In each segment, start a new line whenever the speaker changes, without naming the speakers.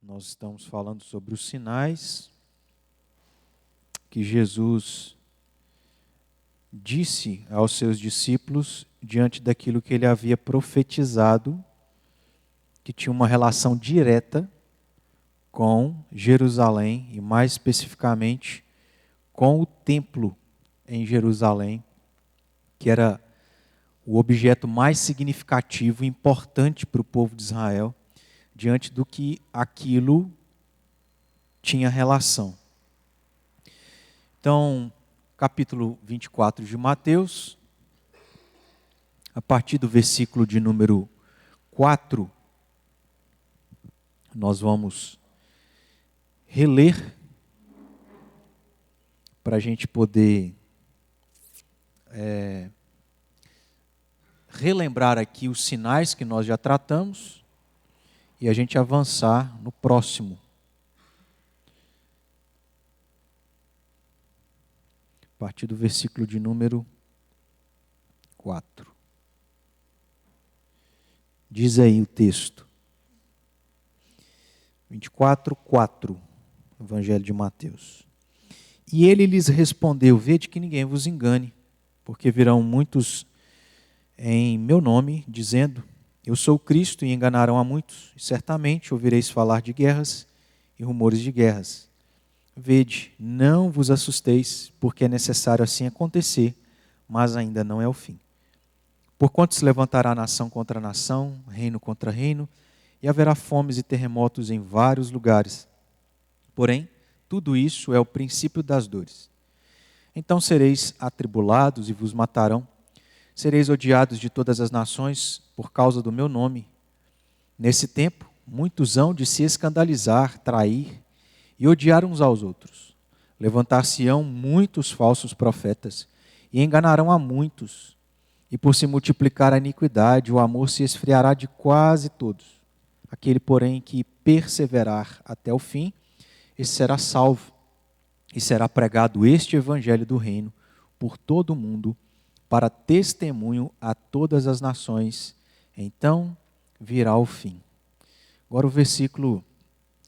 Nós estamos falando sobre os sinais que Jesus disse aos seus discípulos diante daquilo que ele havia profetizado, que tinha uma relação direta com Jerusalém e mais especificamente com o templo em Jerusalém, que era o objeto mais significativo e importante para o povo de Israel, diante do que aquilo tinha relação. Então, capítulo 24 de Mateus, a partir do versículo de número 4, nós vamos reler para a gente poder relembrar aqui os sinais que nós já tratamos e a gente avançar no próximo. A partir do versículo de número 4. Diz aí o texto. 24, 4. Evangelho de Mateus. E ele lhes respondeu: vede que ninguém vos engane, porque virão muitos em meu nome, dizendo: eu sou o Cristo, e enganarão a muitos. E certamente ouvireis falar de guerras e rumores de guerras. Vede, não vos assusteis, porque é necessário assim acontecer, mas ainda não é o fim. Porquanto se levantará nação contra nação, reino contra reino, e haverá fomes e terremotos em vários lugares. Porém, tudo isso é o princípio das dores. Então sereis atribulados e vos matarão. Sereis odiados de todas as nações por causa do meu nome. Nesse tempo, muitos hão de se escandalizar, trair e odiar uns aos outros. Levantar-se-ão muitos falsos profetas e enganarão a muitos. E por se multiplicar a iniquidade, o amor se esfriará de quase todos. Aquele, porém, que perseverar até o fim, esse será salvo. E será pregado este evangelho do reino por todo o mundo, para testemunho a todas as nações. Então virá o fim. Agora o versículo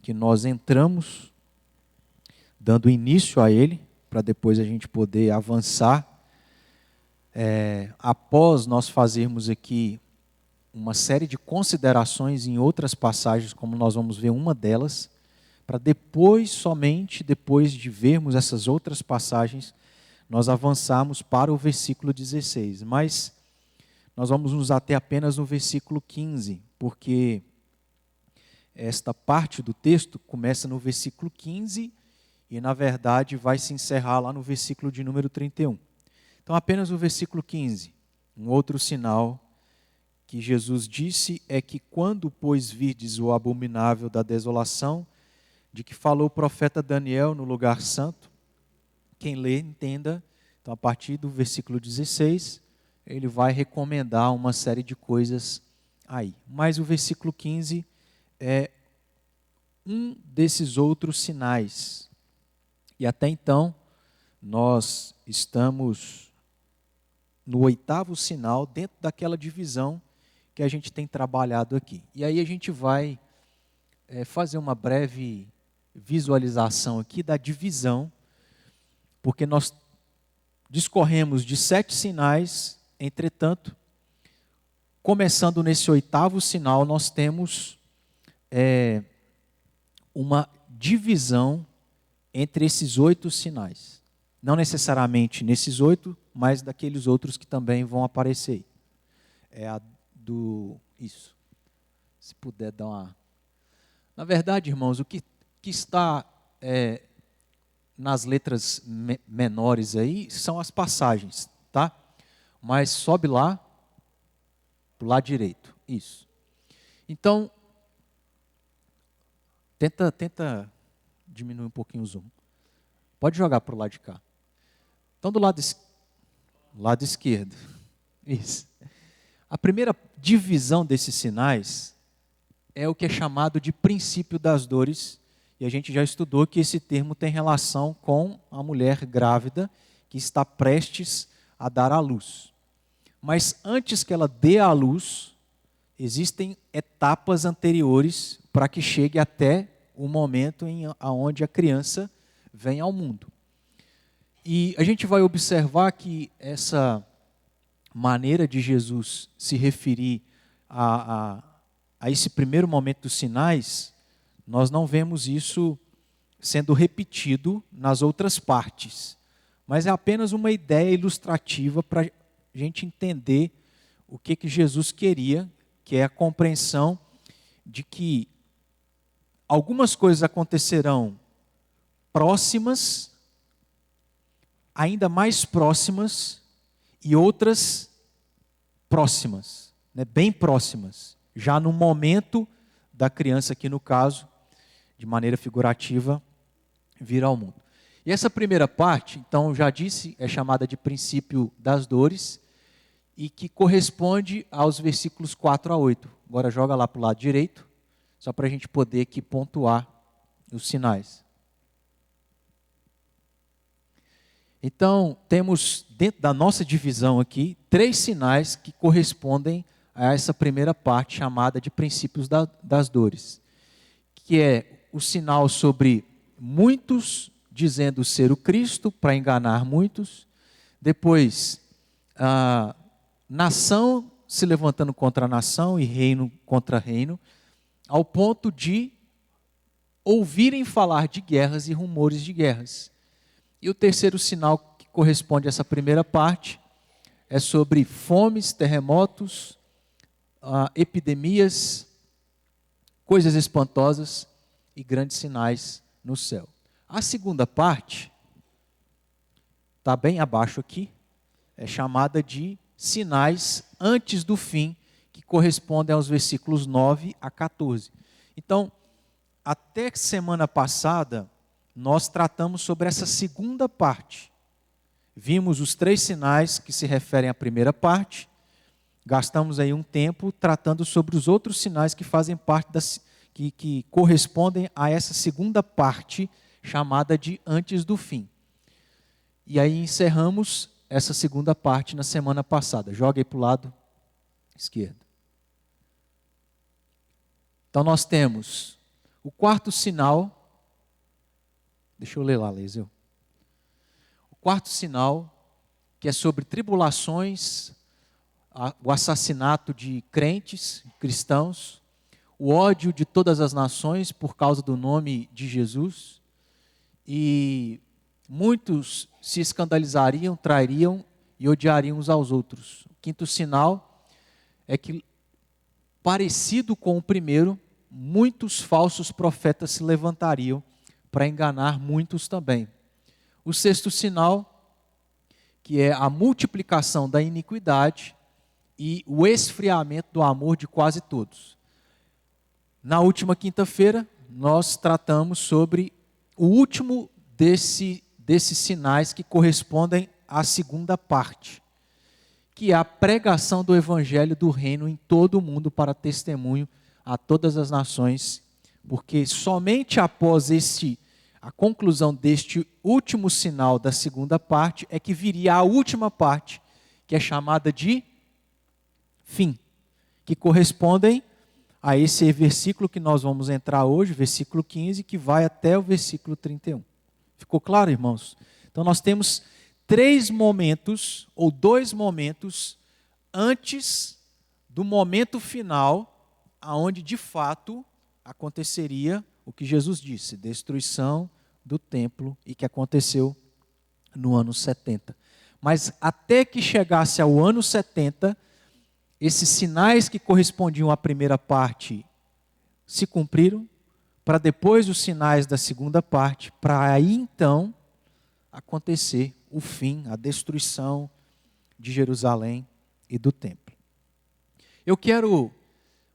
que nós entramos, dando início a ele, para depois a gente poder avançar. Após nós fazermos aqui uma série de considerações em outras passagens, como nós vamos ver uma delas, para depois, somente depois de vermos essas outras passagens, nós avançarmos para o versículo 16. Mas nós vamos nos ater apenas no versículo 15, porque esta parte do texto começa no versículo 15 e, na verdade, vai se encerrar lá no versículo de número 31. Então, apenas o versículo 15. Um outro sinal que Jesus disse é que quando, pois, virdes o abominável da desolação, de que falou o profeta Daniel no lugar santo, quem lê, entenda. Então, a partir do versículo 16, ele vai recomendar uma série de coisas aí. Mas o versículo 15 é um desses outros sinais. E até então, nós estamos no 8º sinal, dentro daquela divisão que a gente tem trabalhado aqui. E aí a gente vai fazer uma breve visualização aqui da divisão, porque nós discorremos de 7 sinais, entretanto, começando nesse 8º sinal, nós temos uma divisão entre esses 8 sinais. Não necessariamente nesses 8, mas daqueles outros que também vão aparecer. Isso. Se puder dar uma... Na verdade, irmãos, o que está nas letras menores aí são as passagens, tá? Mas sobe lá, para o lado direito. Isso. Então, tenta diminuir um pouquinho o zoom. Pode jogar para o lado de cá. Então, do lado esquerdo. Isso. A primeira divisão desses sinais é o que é chamado de princípio das dores. E a gente já estudou que esse termo tem relação com a mulher grávida que está prestes a dar à luz. Mas antes que ela dê à luz, existem etapas anteriores para que chegue até o momento onde a criança vem ao mundo. E a gente vai observar que essa maneira de Jesus se referir a esse primeiro momento dos sinais, nós não vemos isso sendo repetido nas outras partes, mas é apenas uma ideia ilustrativa para a gente entender o que Jesus queria, que é a compreensão de que algumas coisas acontecerão próximas, ainda mais próximas, e outras próximas, né, bem próximas, já no momento da criança, aqui no caso, de maneira figurativa, vir ao mundo. E essa primeira parte, então, já disse, é chamada de princípio das dores, e que corresponde aos versículos 4 a 8. Agora joga lá para o lado direito, só para a gente poder aqui pontuar os sinais. Então, temos dentro da nossa divisão aqui 3 sinais que correspondem a essa primeira parte chamada de princípios das dores, que é o sinal sobre muitos dizendo ser o Cristo para enganar muitos, depois nação se levantando contra nação e reino contra reino, ao ponto de ouvirem falar de guerras e rumores de guerras. E o terceiro sinal que corresponde a essa primeira parte é sobre fomes, terremotos, epidemias, coisas espantosas e grandes sinais no céu. A segunda parte, está bem abaixo aqui, é chamada de sinais antes do fim, que correspondem aos versículos 9 a 14. Então, até semana passada, nós tratamos sobre essa segunda parte. Vimos os 3 sinais que se referem à primeira parte, gastamos aí um tempo tratando sobre os outros sinais que fazem parte que correspondem a essa segunda parte, chamada de antes do fim. E aí encerramos essa segunda parte na semana passada. Joga aí para o lado esquerdo. Então nós temos o quarto sinal. Deixa eu ler lá, Leiseu. O quarto sinal, que é sobre tribulações, o assassinato de crentes, cristãos, o ódio de todas as nações por causa do nome de Jesus, e muitos se escandalizariam, trairiam e odiariam uns aos outros. O quinto sinal é que, parecido com o primeiro, muitos falsos profetas se levantariam para enganar muitos também. O sexto sinal, que é a multiplicação da iniquidade e o esfriamento do amor de quase todos. Na última quinta-feira, nós tratamos sobre o último desses sinais que correspondem à segunda parte, que é a pregação do evangelho do reino em todo o mundo para testemunho a todas as nações, porque somente após a conclusão deste último sinal da segunda parte é que viria a última parte, que é chamada de fim, que correspondem a esse versículo que nós vamos entrar hoje, versículo 15, que vai até o versículo 31. Ficou claro, irmãos? Então nós temos 3 momentos, ou 2 momentos, antes do momento final, aonde de fato aconteceria o que Jesus disse, destruição do templo, e que aconteceu no ano 70. Mas até que chegasse ao ano 70, esses sinais que correspondiam à primeira parte se cumpriram, para depois os sinais da segunda parte, para aí então acontecer o fim, a destruição de Jerusalém e do templo. Eu quero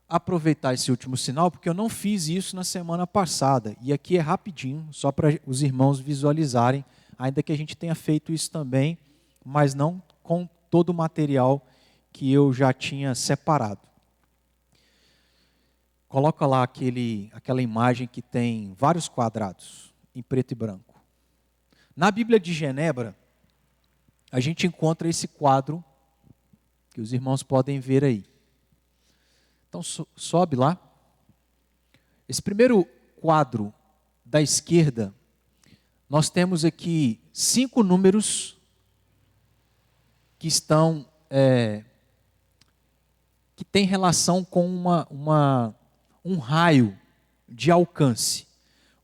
aproveitar esse último sinal, porque eu não fiz isso na semana passada, e aqui é rapidinho, só para os irmãos visualizarem, ainda que a gente tenha feito isso também, mas não com todo o material que eu já tinha separado. Coloca lá aquela imagem que tem vários quadrados, em preto e branco. Na Bíblia de Genebra, a gente encontra esse quadro, que os irmãos podem ver aí. Então sobe lá. Esse primeiro quadro da esquerda, nós temos aqui 5 números que estão, que tem relação com um raio de alcance.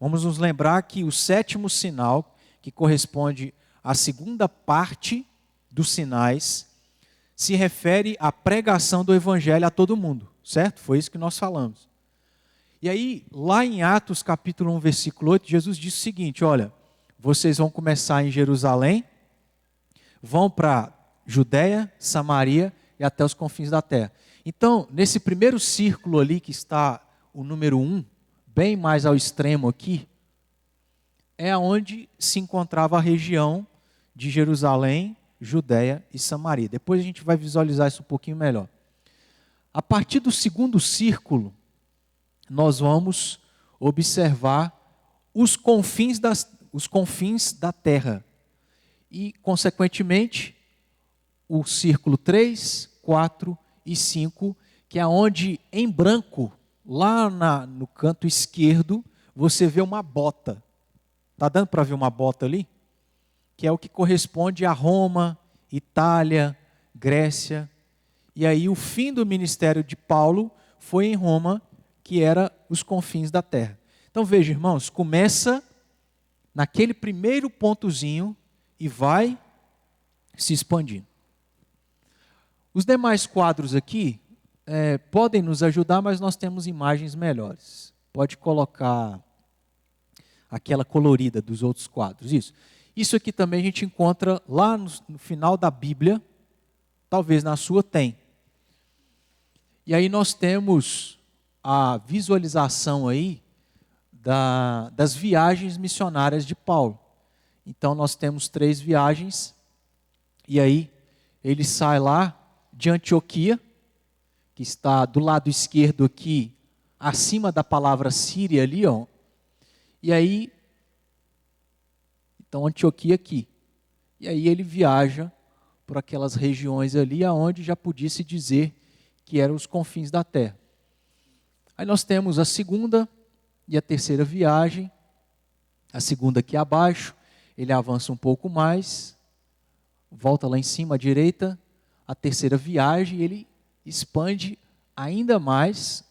Vamos nos lembrar que o 7º sinal, que corresponde à segunda parte dos sinais, se refere à pregação do evangelho a todo mundo, certo? Foi isso que nós falamos. E aí, lá em Atos capítulo 1, versículo 8, Jesus disse o seguinte: olha, vocês vão começar em Jerusalém, vão para Judeia, Samaria e até os confins da terra. Então, nesse primeiro círculo ali que está o número 1, bem mais ao extremo aqui, é onde se encontrava a região de Jerusalém, Judeia e Samaria. Depois a gente vai visualizar isso um pouquinho melhor. A partir do segundo círculo, nós vamos observar os confins da terra. E, consequentemente, o círculo 3, 4 e 5, que é onde, em branco, lá no canto esquerdo, você vê uma bota. Está dando para ver uma bota ali? Que é o que corresponde a Roma, Itália, Grécia. E aí o fim do ministério de Paulo foi em Roma, que era os confins da terra. Então veja, irmãos, começa naquele primeiro pontozinho e vai se expandindo. Os demais quadros aqui podem nos ajudar, mas nós temos imagens melhores. Pode colocar aquela colorida dos outros quadros. Isso aqui também a gente encontra lá no final da Bíblia, talvez na sua tem. E aí nós temos a visualização aí das viagens missionárias de Paulo. Então nós temos 3 viagens, e aí ele sai lá de Antioquia, que está do lado esquerdo aqui, acima da palavra Síria ali, ó. E aí, então Antioquia aqui. E aí ele viaja por aquelas regiões ali, aonde já podia se dizer que eram os confins da terra. Aí nós temos a segunda e a terceira viagem. A segunda aqui abaixo, ele avança um pouco mais, volta lá em cima à direita. A terceira viagem, ele expande ainda mais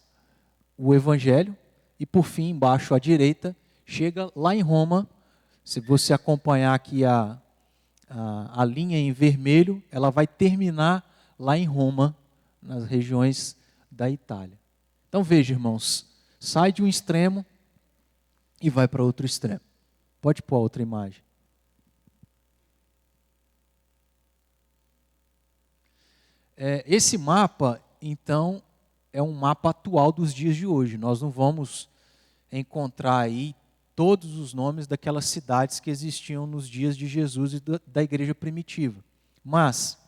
o evangelho. E por fim, embaixo à direita, chega lá em Roma. Se você acompanhar aqui a linha em vermelho, ela vai terminar lá em Roma, nas regiões da Itália. Então veja, irmãos, sai de um extremo e vai para outro extremo. Pode pôr outra imagem. Esse mapa, então, é um mapa atual dos dias de hoje. Nós não vamos encontrar aí todos os nomes daquelas cidades que existiam nos dias de Jesus e da igreja primitiva. Mas,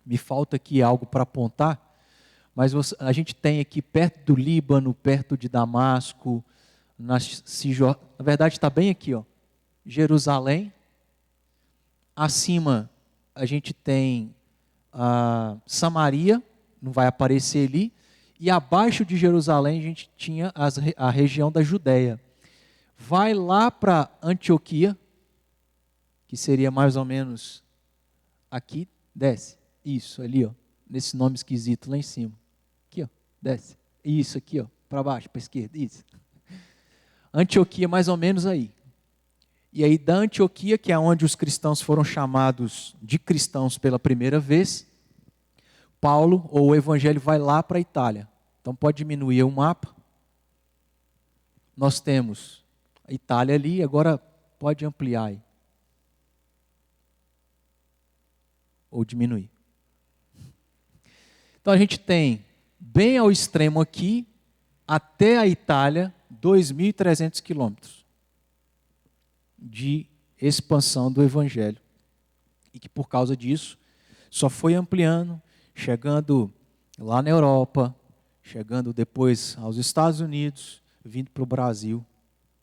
me falta aqui algo para apontar, mas a gente tem aqui perto do Líbano, perto de Damasco, na verdade está bem aqui, ó, Jerusalém. Acima a gente tem Samaria, não vai aparecer ali, e abaixo de Jerusalém a gente tinha a região da Judéia. Vai lá para Antioquia, que seria mais ou menos aqui, desce, isso, ali, ó, nesse nome esquisito lá em cima, aqui, ó, desce, isso aqui, ó, para baixo, para a esquerda, isso. Antioquia mais ou menos aí. E aí da Antioquia, que é onde os cristãos foram chamados de cristãos pela primeira vez, Paulo, ou o evangelho, vai lá para a Itália. Então pode diminuir o mapa. Nós temos a Itália ali, agora pode ampliar aí. Ou diminuir. Então a gente tem, bem ao extremo aqui, até a Itália, 2.300 quilômetros de expansão do evangelho. E que por causa disso, só foi ampliando, chegando lá na Europa, chegando depois aos Estados Unidos, vindo para o Brasil,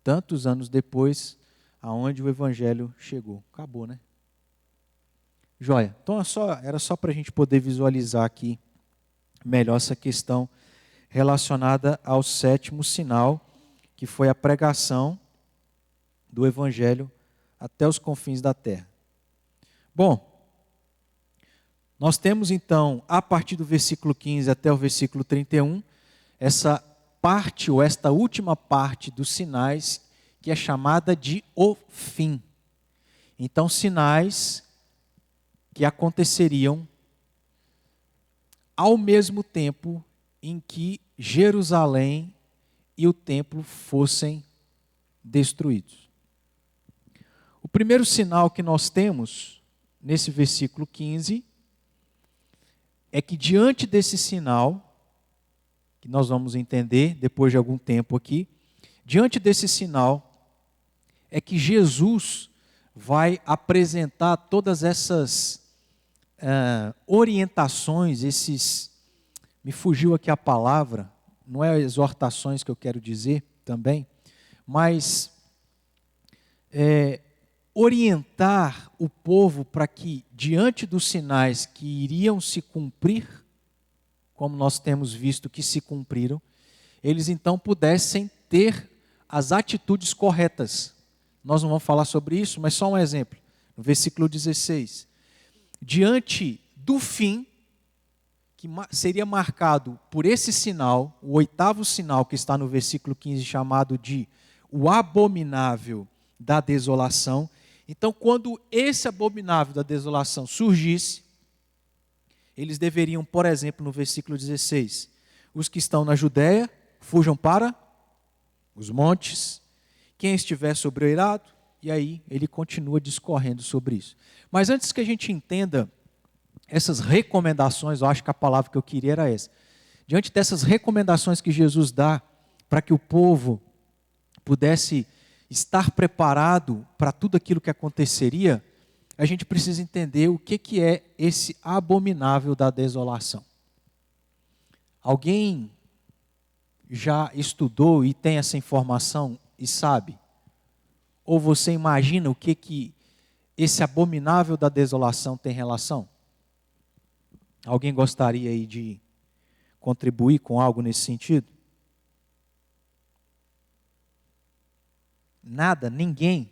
tantos anos depois, aonde o evangelho chegou. Acabou, né? Joia. Então era só para a gente poder visualizar aqui melhor essa questão relacionada ao 7º sinal, que foi a pregação do Evangelho até os confins da terra. Bom, nós temos então, a partir do versículo 15 até o versículo 31, essa parte, ou esta última parte dos sinais, que é chamada de o fim. Então, sinais que aconteceriam ao mesmo tempo em que Jerusalém e o templo fossem destruídos. O primeiro sinal que nós temos, nesse versículo 15, é que diante desse sinal, que nós vamos entender depois de algum tempo aqui, diante desse sinal, é que Jesus vai apresentar todas essas orientações, me fugiu aqui a palavra, não é exortações que eu quero dizer também, mas orientar o povo para que, diante dos sinais que iriam se cumprir, como nós temos visto que se cumpriram, eles então pudessem ter as atitudes corretas. Nós não vamos falar sobre isso, mas só um exemplo. No versículo 16. Diante do fim, que seria marcado por esse sinal, o oitavo sinal que está no versículo 15, chamado de o abominável da desolação. Então, quando esse abominável da desolação surgisse, eles deveriam, por exemplo, no versículo 16, os que estão na Judéia, fujam para os montes, quem estiver sobre o eirado, e aí ele continua discorrendo sobre isso. Mas antes que a gente entenda essas recomendações, eu acho que a palavra que eu queria era essa. Diante dessas recomendações que Jesus dá para que o povo pudesse estar preparado para tudo aquilo que aconteceria, a gente precisa entender o que é esse abominável da desolação. Alguém já estudou e tem essa informação e sabe? Ou você imagina o que esse abominável da desolação tem relação? Alguém gostaria aí de contribuir com algo nesse sentido? Nada? Ninguém?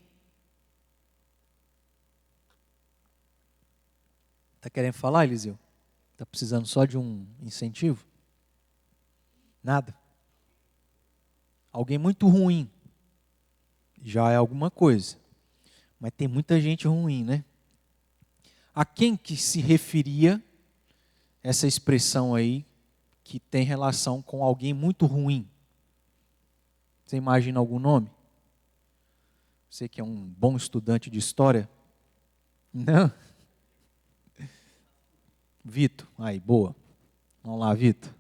Está querendo falar, Eliseu? Está precisando só de um incentivo? Nada? Alguém muito ruim já é alguma coisa. Mas tem muita gente ruim, né? A quem que se referia essa expressão aí que tem relação com alguém muito ruim? Você imagina algum nome? Você que é um bom estudante de história? Não? Vitor, aí, boa. Vamos lá, Vitor.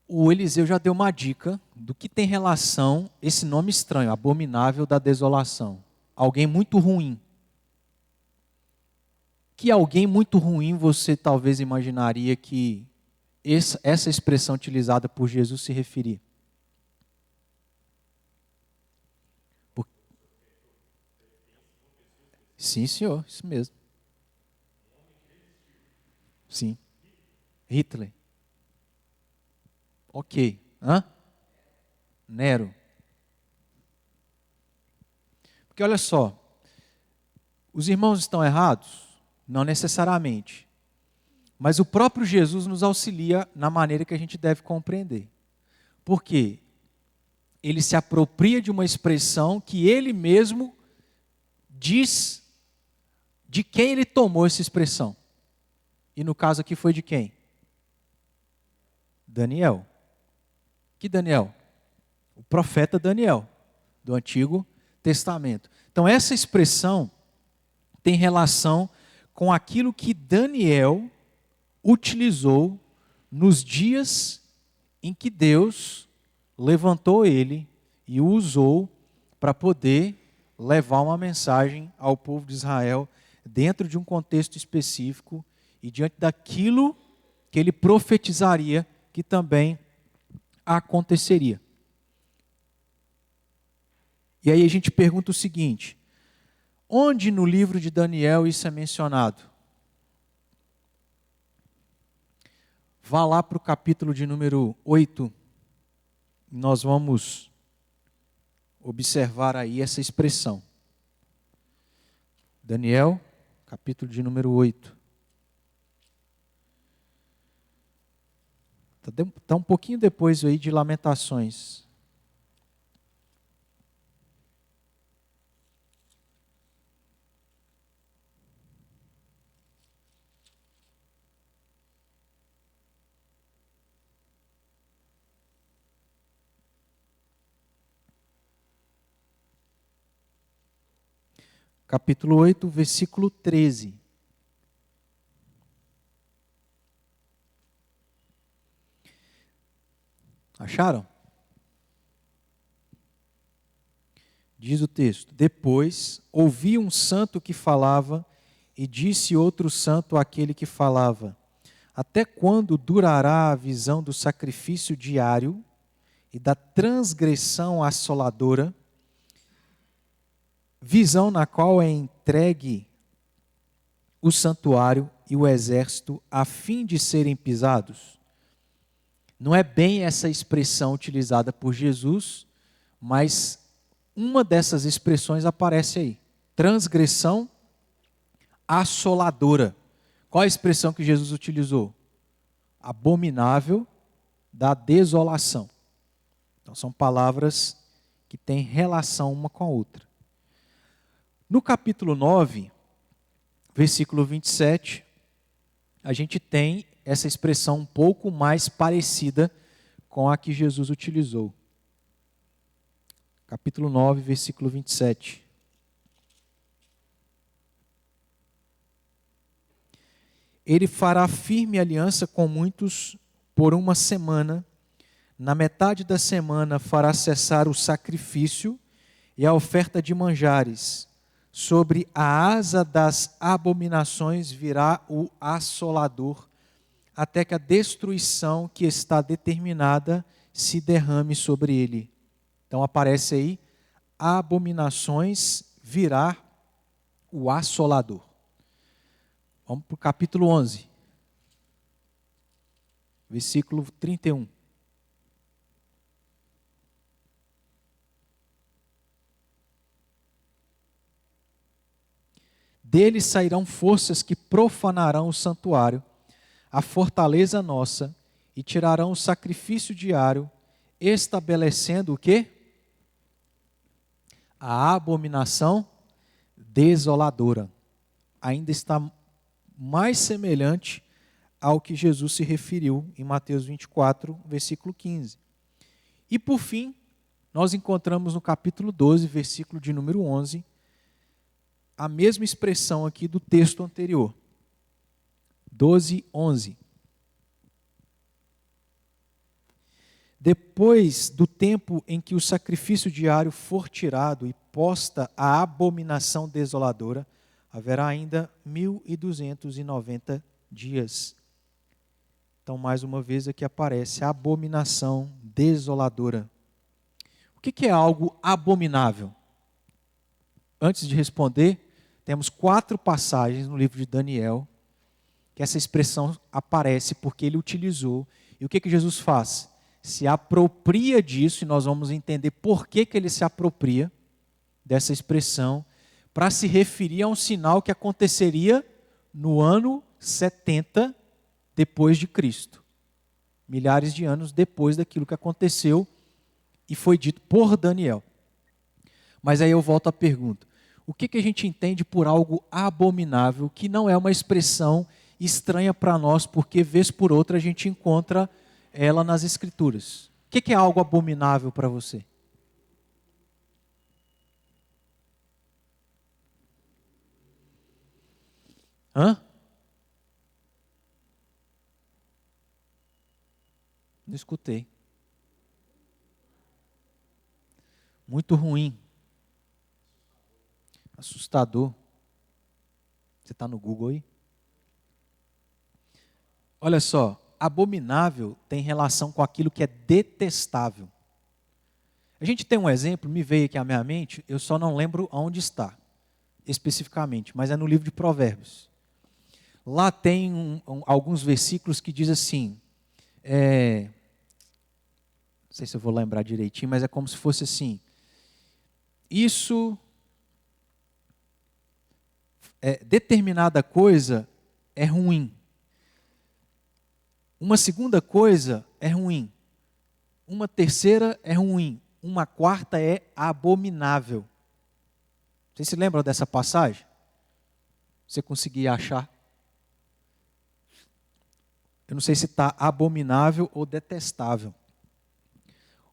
O Eliseu já deu uma dica do que tem relação esse nome estranho, abominável da desolação. Alguém muito ruim. Que alguém muito ruim você talvez imaginaria que essa expressão utilizada por Jesus se referia? Sim, senhor, isso mesmo. Sim. Hitler. Ok. Nero. Porque olha só, os irmãos estão errados? Não necessariamente. Mas o próprio Jesus nos auxilia na maneira que a gente deve compreender. Por quê? Ele se apropria de uma expressão que ele mesmo diz de quem ele tomou essa expressão. E no caso aqui foi de quem? Daniel. Que Daniel? O profeta Daniel, do Antigo Testamento. Então essa expressão tem relação com aquilo que Daniel utilizou nos dias em que Deus levantou ele e o usou para poder levar uma mensagem ao povo de Israel dentro de um contexto específico e diante daquilo que ele profetizaria que também aconteceria. E aí a gente pergunta o seguinte: onde no livro de Daniel isso é mencionado? Vá lá para o capítulo de número 8. Nós vamos observar aí essa expressão. Daniel, capítulo de número 8. Está um pouquinho depois aí de Lamentações. Capítulo 8, versículo 13. Acharam? Diz o texto: Depois ouvi um santo que falava, e disse outro santo àquele que falava: Até quando durará a visão do sacrifício diário e da transgressão assoladora, visão na qual é entregue o santuário e o exército a fim de serem pisados? Não é bem essa expressão utilizada por Jesus, mas uma dessas expressões aparece aí. Transgressão assoladora. Qual a expressão que Jesus utilizou? Abominável da desolação. Então são palavras que têm relação uma com a outra. No capítulo 9, versículo 27, a gente tem essa expressão um pouco mais parecida com a que Jesus utilizou. Capítulo 9, versículo 27. Ele fará firme aliança com muitos por uma semana. Na metade da semana fará cessar o sacrifício e a oferta de manjares. Sobre a asa das abominações virá o assolador, até que a destruição que está determinada se derrame sobre ele. Então aparece aí, abominações virá o assolador. Vamos para o capítulo 11, versículo 31. Dele sairão forças que profanarão o santuário, a fortaleza nossa, e tirarão o sacrifício diário, estabelecendo o quê? A abominação desoladora. Ainda está mais semelhante ao que Jesus se referiu em Mateus 24, versículo 15. E por fim, nós encontramos no capítulo 12, versículo de número 11, a mesma expressão aqui do texto anterior. 12, 11. Depois do tempo em que o sacrifício diário for tirado e posta a abominação desoladora, haverá ainda 1.290 dias. Então, mais uma vez aqui aparece a abominação desoladora. O que é algo abominável? Antes de responder, temos 4 passagens no livro de Daniel que essa expressão aparece porque ele utilizou. E o que Jesus faz? Se apropria disso, e nós vamos entender por que ele se apropria dessa expressão, para se referir a um sinal que aconteceria no ano 70 depois de Cristo. Milhares de anos depois daquilo que aconteceu e foi dito por Daniel. Mas aí eu volto à pergunta. O que a gente entende por algo abominável, que não é uma expressão estranha para nós, porque vez por outra a gente encontra ela nas Escrituras? O que é algo abominável para você? Hã? Não escutei. Muito ruim. Assustador. Você está no Google aí? Olha só, abominável tem relação com aquilo que é detestável. A gente tem um exemplo, me veio aqui à minha mente, eu só não lembro onde está, especificamente, mas é no livro de Provérbios. Lá tem alguns versículos que diz assim: não sei se eu vou lembrar direitinho, mas é como se fosse assim, determinada coisa é ruim. Uma segunda coisa é ruim. Uma terceira é ruim. Uma quarta é abominável. Vocês se lembram dessa passagem? Você conseguia achar? Eu não sei se está abominável ou detestável.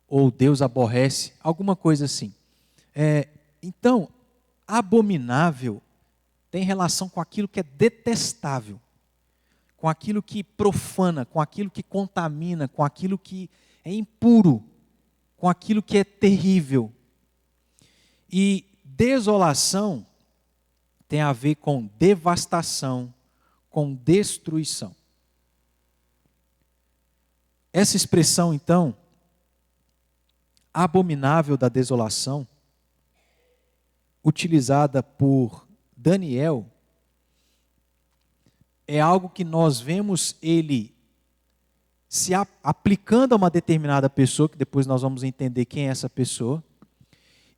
Ou Deus aborrece, alguma coisa assim. Então, abominável tem relação com aquilo que é detestável, com aquilo que profana, com aquilo que contamina, com aquilo que é impuro, com aquilo que é terrível. E desolação tem a ver com devastação, com destruição. Essa expressão, então, abominável da desolação, utilizada por Daniel, é algo que nós vemos ele se aplicando a uma determinada pessoa, que depois nós vamos entender quem é essa pessoa,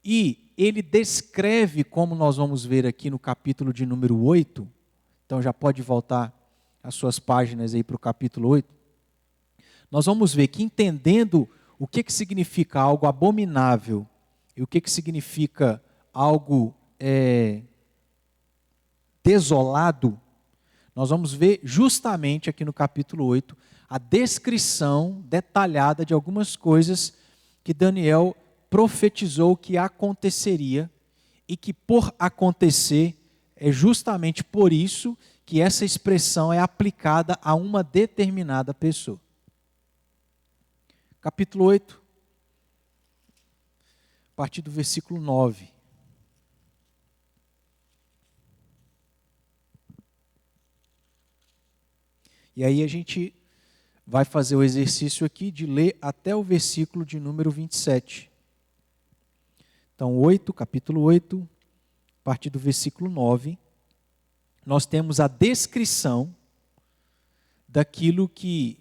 e ele descreve, como nós vamos ver aqui no capítulo de número 8, então já pode voltar as suas páginas aí para o capítulo 8, nós vamos ver que entendendo o que significa algo abominável e o que significa algo desolado, nós vamos ver justamente aqui no capítulo 8 a descrição detalhada de algumas coisas que Daniel profetizou que aconteceria e que por acontecer é justamente por isso que essa expressão é aplicada a uma determinada pessoa. Capítulo 8, a partir do versículo 9. E aí a gente vai fazer o exercício aqui de ler até o versículo de número 27. Então, capítulo 8, a partir do versículo 9, nós temos a descrição daquilo que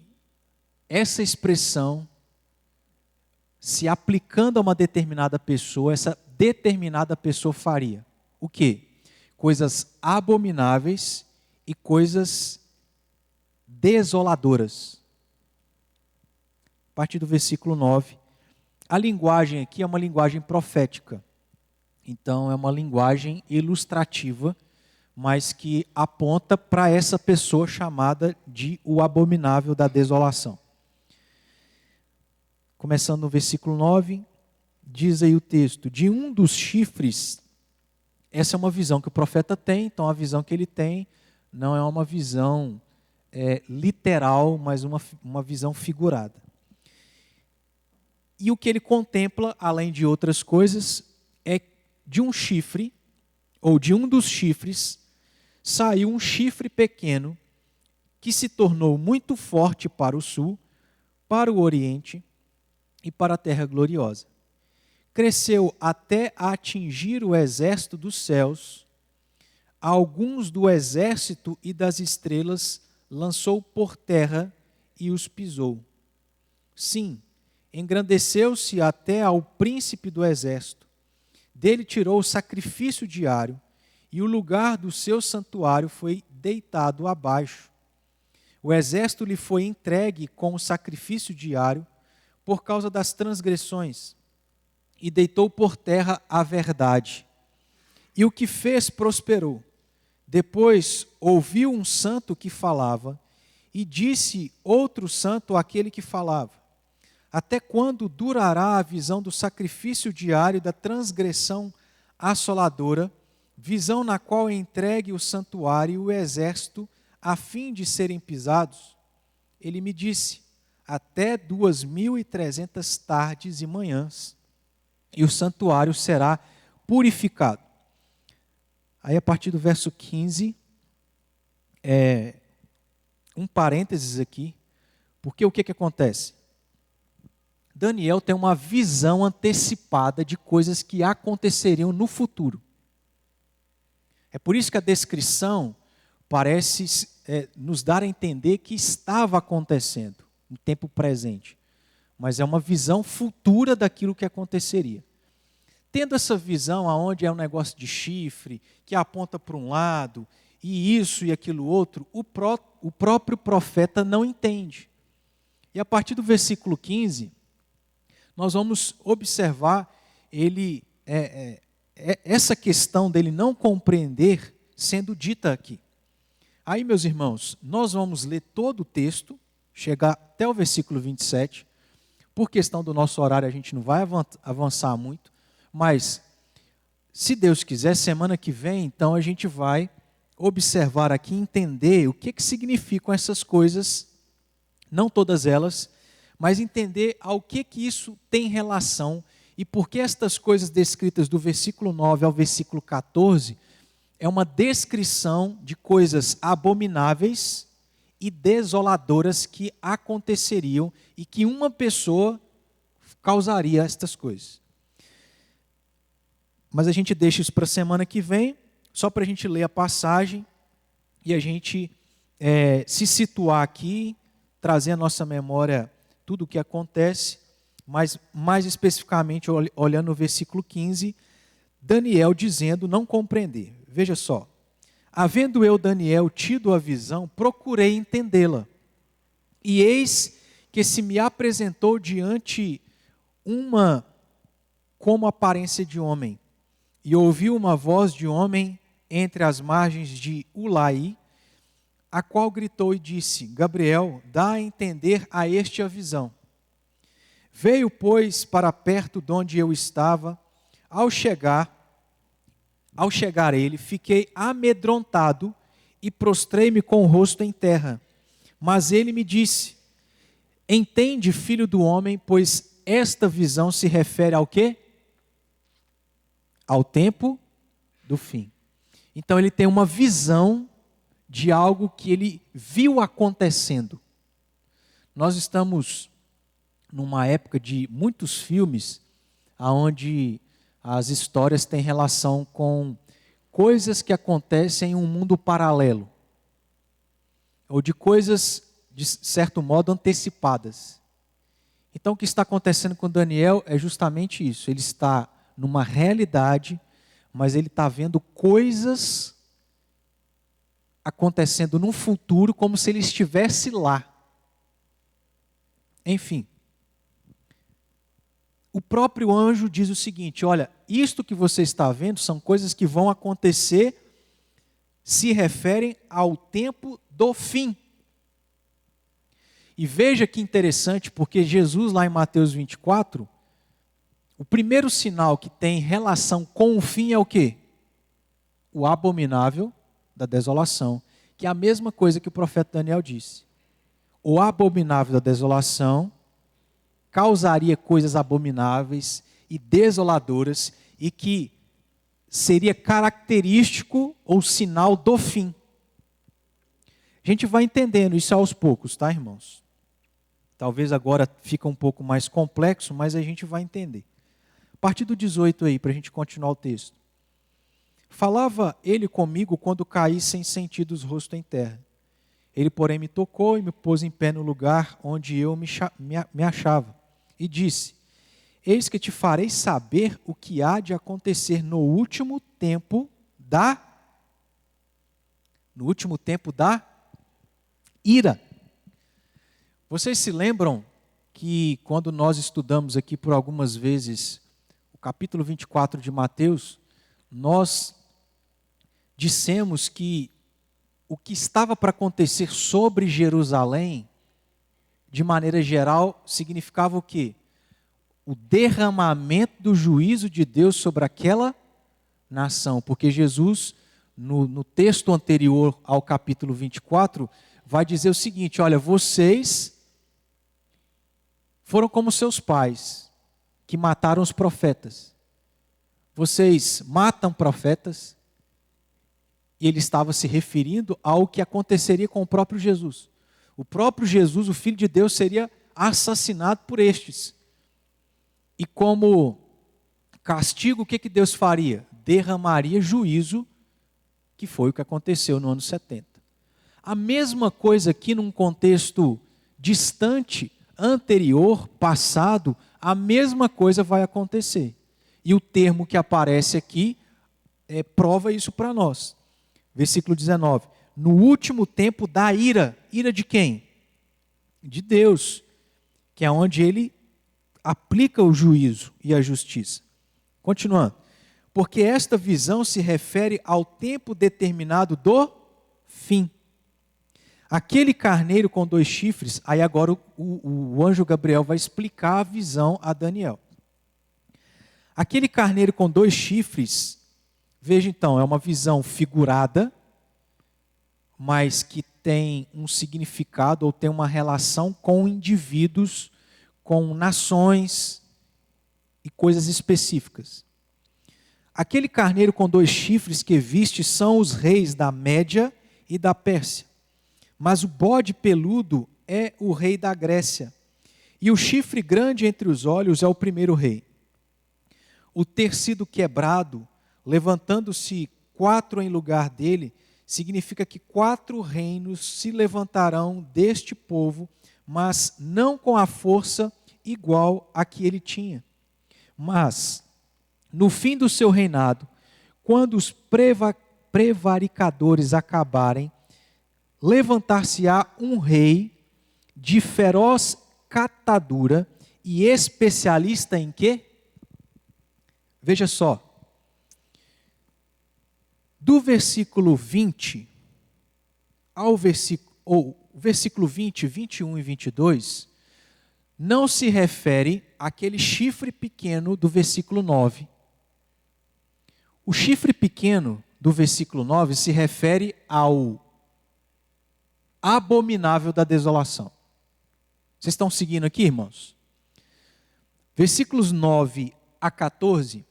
essa expressão, se aplicando a uma determinada pessoa, essa determinada pessoa faria. O quê? Coisas abomináveis e coisas desoladoras. A partir do versículo 9, a linguagem aqui é uma linguagem profética. Então é uma linguagem ilustrativa, mas que aponta para essa pessoa chamada de o abominável da desolação. Começando no versículo 9, diz aí o texto: de um dos chifres, essa é uma visão que o profeta tem, então a visão que ele tem não é uma visão literal, mas uma visão figurada. E o que ele contempla, além de outras coisas, é de um chifre, ou de um dos chifres, saiu um chifre pequeno que se tornou muito forte para o sul, para o oriente e para a terra gloriosa. Cresceu até atingir o exército dos céus, alguns do exército e das estrelas lançou por terra e os pisou. Sim, engrandeceu-se até ao príncipe do exército. Dele tirou o sacrifício diário, e o lugar do seu santuário foi deitado abaixo. O exército lhe foi entregue com o sacrifício diário por causa das transgressões, e deitou por terra a verdade. E o que fez prosperou. Depois ouviu um santo que falava, e disse outro santo àquele que falava: até quando durará a visão do sacrifício diário da transgressão assoladora, visão na qual é entregue o santuário e o exército, a fim de serem pisados? Ele me disse: até 2.300 tardes e manhãs, e o santuário será purificado. Aí a partir do verso 15, um parênteses aqui, porque o que acontece? Daniel tem uma visão antecipada de coisas que aconteceriam no futuro. É por isso que a descrição parece nos dar a entender que estava acontecendo. no tempo presente, mas é uma visão futura daquilo que aconteceria. Tendo essa visão aonde é um negócio de chifre, que aponta para um lado, e isso e aquilo outro, o próprio profeta não entende. E a partir do versículo 15, nós vamos observar essa questão dele não compreender sendo dita aqui. Aí, meus irmãos, nós vamos ler todo o texto, chegar até o versículo 27. Por questão do nosso horário, a gente não vai avançar muito, mas, se Deus quiser, semana que vem, então a gente vai observar aqui, entender o que significam essas coisas, não todas elas, mas entender ao que isso tem relação e por que estas coisas descritas do versículo 9 ao versículo 14 é uma descrição de coisas abomináveis e desoladoras que aconteceriam e que uma pessoa causaria estas coisas. Mas a gente deixa isso para a semana que vem, só para a gente ler a passagem e a gente se situar aqui, trazer à nossa memória tudo o que acontece, mas mais especificamente olhando o versículo 15, Daniel dizendo não compreender. Veja só, havendo eu, Daniel, tido a visão, procurei entendê-la. E eis que se me apresentou diante uma como aparência de homem, e ouvi uma voz de homem entre as margens de Ulaí, a qual gritou e disse: Gabriel, dá a entender a este a visão. Veio, pois, para perto de onde eu estava. Ao chegar ele, fiquei amedrontado e prostrei-me com o rosto em terra. Mas ele me disse: entende, filho do homem, pois esta visão se refere ao quê? Ao tempo do fim. Então ele tem uma visão de algo que ele viu acontecendo. Nós estamos numa época de muitos filmes onde as histórias têm relação com coisas que acontecem em um mundo paralelo, ou de coisas, de certo modo, antecipadas. Então o que está acontecendo com Daniel é justamente isso. Ele está numa realidade, mas ele está vendo coisas acontecendo num futuro como se ele estivesse lá. Enfim, o próprio anjo diz o seguinte: olha, isto que você está vendo são coisas que vão acontecer, se referem ao tempo do fim. E veja que interessante, porque Jesus lá em Mateus 24, o primeiro sinal que tem relação com o fim é o quê? O abominável da desolação, que é a mesma coisa que o profeta Daniel disse. O abominável da desolação causaria coisas abomináveis e desoladoras e que seria característico ou sinal do fim. A gente vai entendendo isso aos poucos, tá, irmãos? Talvez agora fica um pouco mais complexo, mas a gente vai entender. A partir do 18 aí, para a gente continuar o texto. Falava ele comigo quando caí sem sentidos rosto em terra. Ele, porém, me tocou e me pôs em pé no lugar onde eu me achava. E disse: eis que te farei saber o que há de acontecer no último tempo da ira. Vocês se lembram que quando nós estudamos aqui por algumas vezes o capítulo 24 de Mateus, nós dissemos que o que estava para acontecer sobre Jerusalém, de maneira geral, significava o quê? O derramamento do juízo de Deus sobre aquela nação. Porque Jesus, no texto anterior ao capítulo 24, vai dizer o seguinte: olha, vocês foram como seus pais, que mataram os profetas. Vocês matam profetas. E ele estava se referindo ao que aconteceria com o próprio Jesus. O próprio Jesus, o Filho de Deus, seria assassinado por estes. E como castigo, o que Deus faria? Derramaria juízo, que foi o que aconteceu no ano 70. A mesma coisa aqui num contexto distante, anterior, passado, a mesma coisa vai acontecer. E o termo que aparece aqui prova isso para nós. Versículo 19. No último tempo da ira. Ira de quem? De Deus, que é onde ele aplica o juízo e a justiça. Continuando. Porque esta visão se refere ao tempo determinado do fim. Aquele carneiro com 2 chifres, aí agora o anjo Gabriel vai explicar a visão a Daniel. Aquele carneiro com 2 chifres, veja então, é uma visão figurada, mas que tem um significado ou tem uma relação com indivíduos, com nações e coisas específicas. Aquele carneiro com 2 chifres que viste são os reis da Média e da Pérsia. Mas o bode peludo é o rei da Grécia. E o chifre grande entre os olhos é o primeiro rei. O ter sido quebrado, levantando-se 4 em lugar dele, significa que 4 reinos se levantarão deste povo, mas não com a força igual a que ele tinha. Mas, no fim do seu reinado, quando os prevaricadores acabarem, levantar-se-á um rei de feroz catadura e especialista em quê? Veja só. Do versículo 20 ao versículo 20, 21 e 22, não se refere àquele chifre pequeno do versículo 9. O chifre pequeno do versículo 9 se refere ao abominável da desolação. Vocês estão seguindo aqui, irmãos? Versículos 9 a 14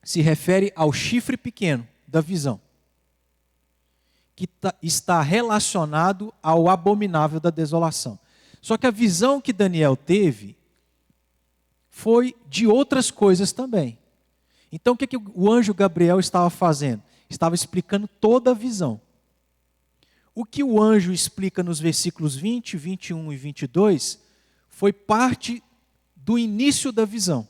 se refere ao chifre pequeno da visão, que está relacionado ao abominável da desolação. Só que a visão que Daniel teve foi de outras coisas também. Então o que o anjo Gabriel estava fazendo? Estava explicando toda a visão. O que o anjo explica nos versículos 20, 21 e 22 foi parte do início da visão.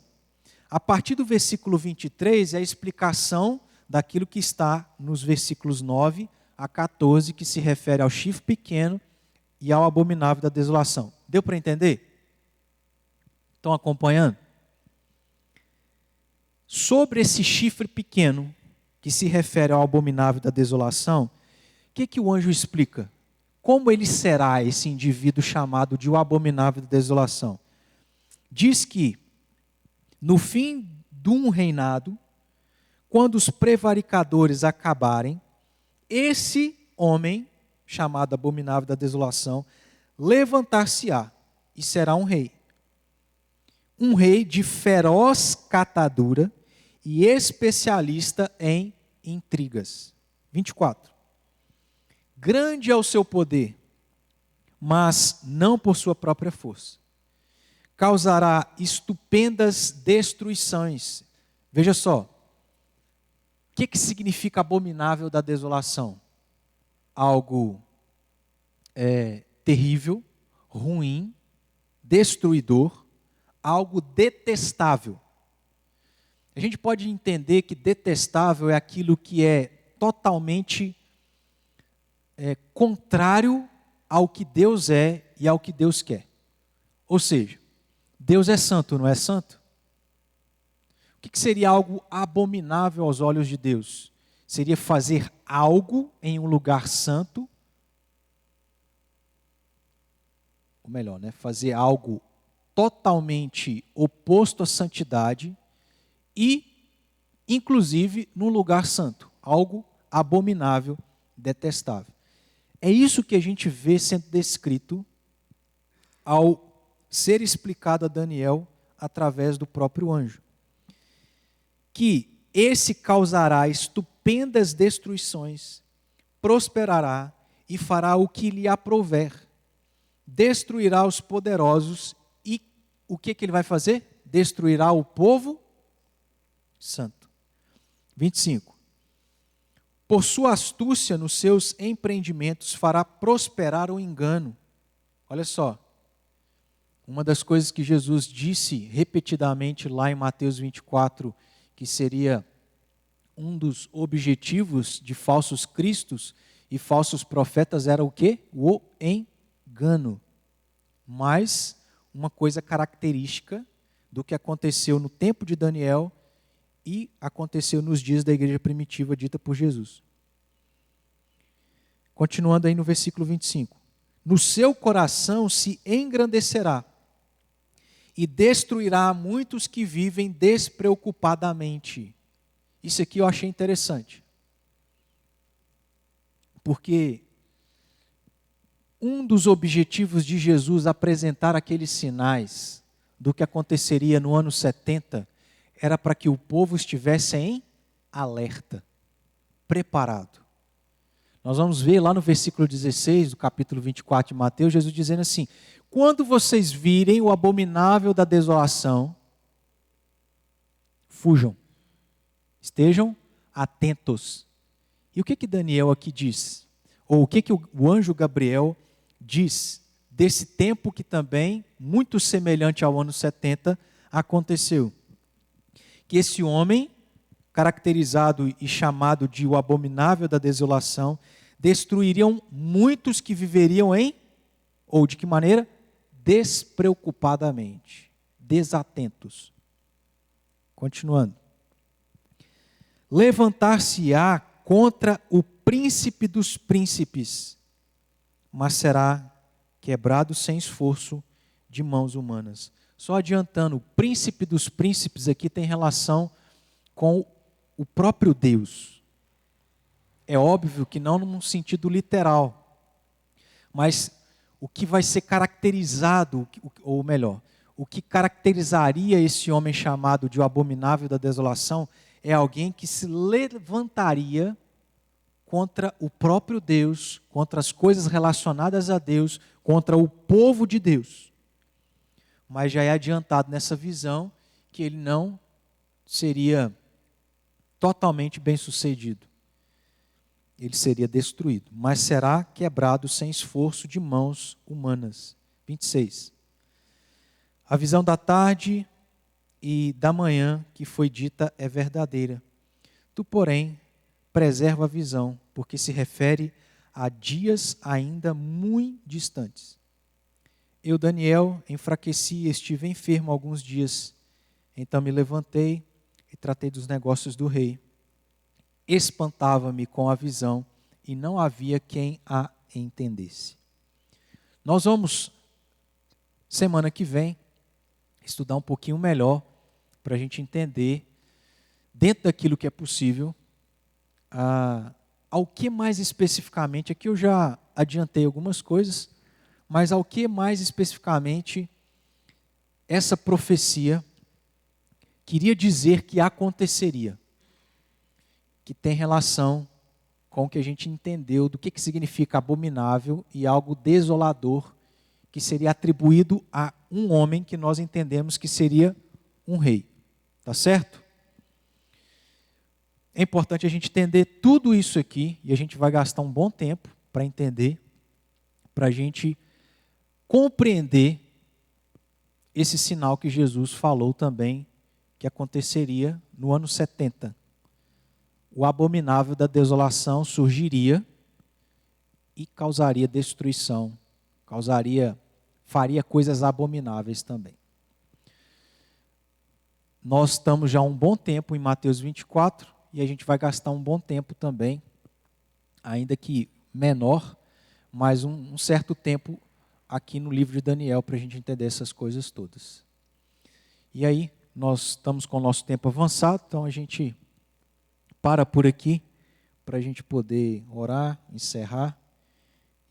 A partir do versículo 23 é a explicação daquilo que está nos versículos 9 a 14, que se refere ao chifre pequeno e ao abominável da desolação. Deu para entender? Estão acompanhando? Sobre esse chifre pequeno, que se refere ao abominável da desolação, o que o anjo explica? Como ele será esse indivíduo chamado de o abominável da desolação? Diz que, no fim de um reinado, quando os prevaricadores acabarem, esse homem, chamado abominável da desolação, levantar-se-á e será um rei. Um rei de feroz catadura e especialista em intrigas. 24. Grande é o seu poder, mas não por sua própria força. Causará estupendas destruições. Veja só, o que significa abominável da desolação? Algo terrível, ruim, destruidor, algo detestável. A gente pode entender que detestável é aquilo que é totalmente contrário ao que Deus é e ao que Deus quer. Ou seja, Deus é santo, não é santo? O que seria algo abominável aos olhos de Deus? Seria fazer algo em um lugar santo, ou melhor, fazer algo totalmente oposto à santidade e, inclusive, num lugar santo, algo abominável, detestável. É isso que a gente vê sendo descrito ao ser explicado a Daniel através do próprio anjo. Que esse causará estupendas destruições, prosperará e fará o que lhe aprouver. Destruirá os poderosos e o que ele vai fazer? Destruirá o povo santo. 25. Por sua astúcia nos seus empreendimentos fará prosperar o engano. Olha só, Uma das coisas que Jesus disse repetidamente lá em Mateus 24, que seria um dos objetivos de falsos cristos e falsos profetas era o quê? O engano. Mas uma coisa característica do que aconteceu no tempo de Daniel e aconteceu nos dias da igreja primitiva dita por Jesus. Continuando aí no versículo 25. No seu coração se engrandecerá e destruirá muitos que vivem despreocupadamente. Isso aqui eu achei interessante. Porque um dos objetivos de Jesus apresentar aqueles sinais do que aconteceria no ano 70 era para que o povo estivesse em alerta, preparado. Nós vamos ver lá no versículo 16 do capítulo 24 de Mateus, Jesus dizendo assim: quando vocês virem o abominável da desolação, fujam, estejam atentos. E o que Daniel aqui diz? Ou o que o anjo Gabriel diz desse tempo que também, muito semelhante ao ano 70, aconteceu? Que esse homem, caracterizado e chamado de o abominável da desolação, destruiriam muitos que viveriam em, ou de que maneira? Despreocupadamente, desatentos. Continuando. Levantar-se-á contra o príncipe dos príncipes, mas será quebrado sem esforço de mãos humanas. Só adiantando, o príncipe dos príncipes aqui tem relação com o próprio Deus. É óbvio que não num sentido literal, mas o que vai ser caracterizado, ou melhor, o que caracterizaria esse homem chamado de o abominável da desolação é alguém que se levantaria contra o próprio Deus, contra as coisas relacionadas a Deus, contra o povo de Deus. Mas já é adiantado nessa visão que ele não seria totalmente bem-sucedido. Ele seria destruído, mas será quebrado sem esforço de mãos humanas. 26. A visão da tarde e da manhã que foi dita é verdadeira. Tu, porém, preserva a visão, porque se refere a dias ainda muito distantes. Eu, Daniel, enfraqueci e estive enfermo alguns dias. Então me levantei e tratei dos negócios do rei. Espantava-me com a visão e não havia quem a entendesse. Nós vamos, semana que vem, estudar um pouquinho melhor para a gente entender, dentro daquilo que é possível, ao que mais especificamente, aqui eu já adiantei algumas coisas, mas ao que mais especificamente essa profecia queria dizer que aconteceria, que tem relação com o que a gente entendeu do que significa abominável e algo desolador, que seria atribuído a um homem que nós entendemos que seria um rei. Tá certo? É importante a gente entender tudo isso aqui, e a gente vai gastar um bom tempo para entender, para a gente compreender esse sinal que Jesus falou também, que aconteceria no ano 70. O abominável da desolação surgiria e causaria destruição, faria coisas abomináveis também. Nós estamos já há um bom tempo em Mateus 24 e a gente vai gastar um bom tempo também, ainda que menor, mas um certo tempo aqui no livro de Daniel para a gente entender essas coisas todas. E aí, nós estamos com o nosso tempo avançado, então a gente para por aqui para a gente poder orar, encerrar,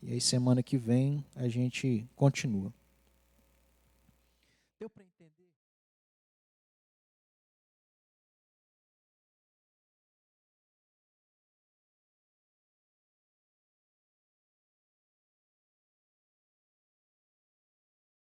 e aí semana que vem a gente continua. Deu pra